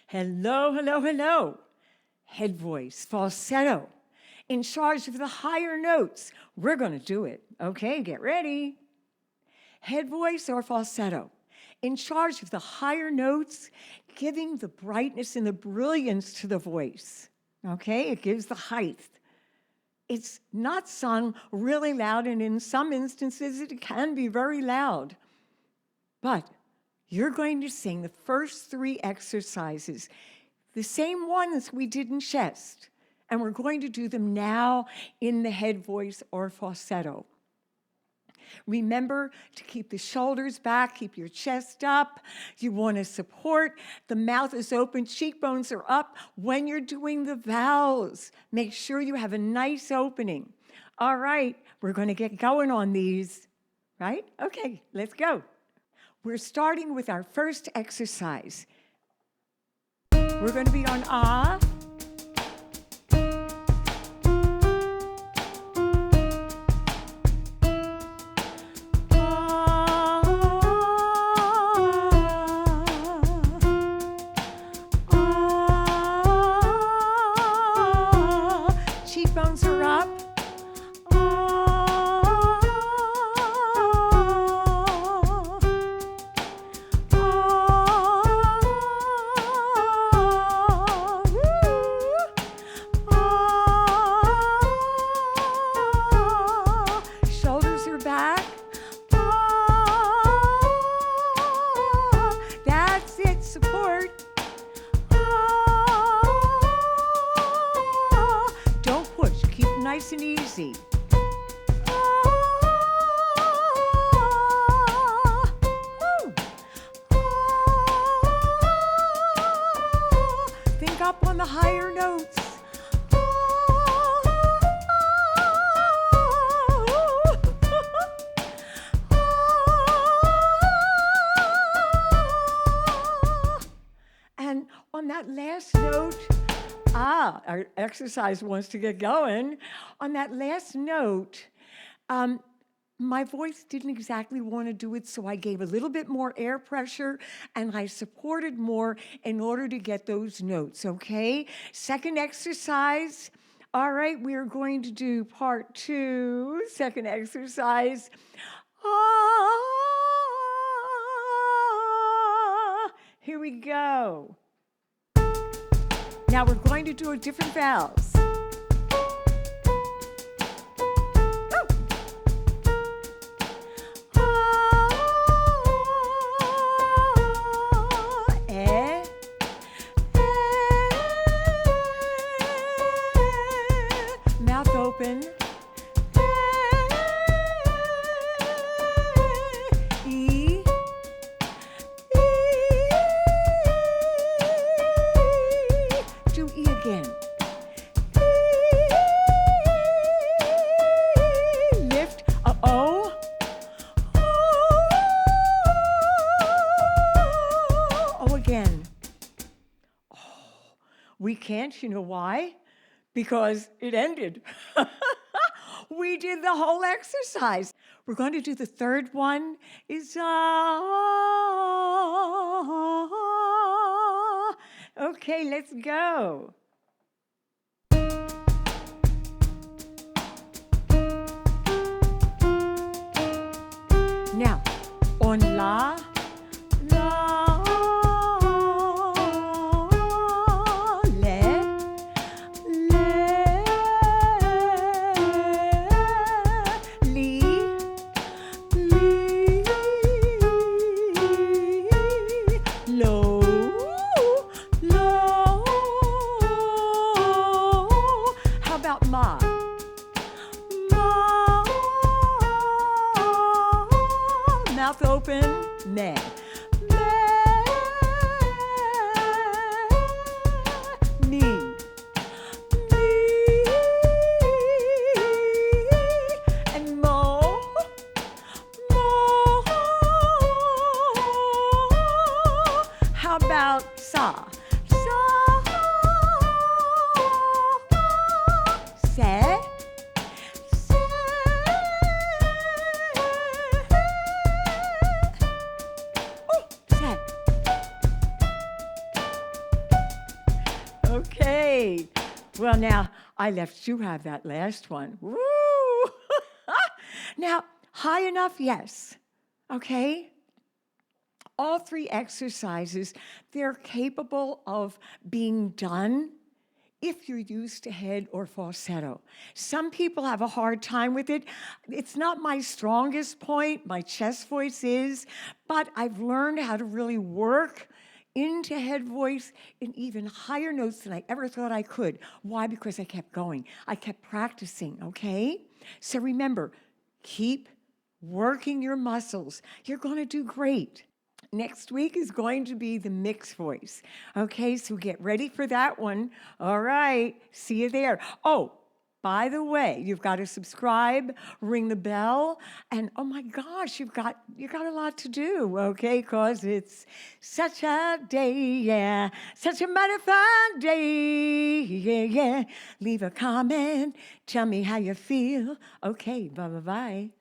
Hello, hello, hello. Head voice, falsetto, in charge of the higher notes. We're going to do it. Okay, get ready. Head voice or falsetto, in charge of the higher notes, giving the brightness and the brilliance to the voice. Okay, it gives the height. It's not sung really loud, and in some instances it can be very loud. But you're going to sing the first three exercises, the same ones we did in chest, and we're going to do them now in the head voice or falsetto. Remember to keep the shoulders back, keep your chest up. You want to support. The mouth is open, cheekbones are up. When you're doing the vowels, make sure you have a nice opening. All right, we're going to get going on these, right? Okay, let's go. We're starting with our first exercise. We're going to be on ah. Cheekbones are up. Shoulders are back. That's it, support. Don't push, keep it nice and easy. Think up on the higher notes. And on that last note, our exercise wants to get going. On that last note, my voice didn't exactly want to do it, so I gave a little bit more air pressure and I supported more in order to get those notes, okay? Second exercise. All right, we are going to do part 2, second exercise. Here we go. Now we're going to do a different vowels. Mouth open. E. Do E again. Lift. O. O again. Oh, we can't, you know why? Because it ended. We did the whole exercise. We're going to do the third one. Is okay, let's go. Now, on la, la, le, li, lo, lo. How about ma? Ma. Mouth open, me. Me. And mo. Mo. How about sa? Sa. Se. Se. Oh, se. Okay. Well, now, I left you have that last one. Woo! Now, high enough, yes. Okay? All three exercises, they're capable of being done if you're used to head or falsetto. Some people have a hard time with it. It's not my strongest point, my chest voice is, but I've learned how to really work into head voice in even higher notes than I ever thought I could. Why? Because I kept going. I kept practicing, okay? So remember, keep working your muscles. You're going to do great. Next week is going to be the mixed voice. Okay, so get ready for that one. All right, see you there. Oh, by the way, you've got to subscribe, ring the bell, and oh my gosh, you got a lot to do, okay? Because it's such a day, yeah, such a mighty fine day, yeah, yeah. Leave a comment, tell me how you feel. Okay, bye-bye-bye.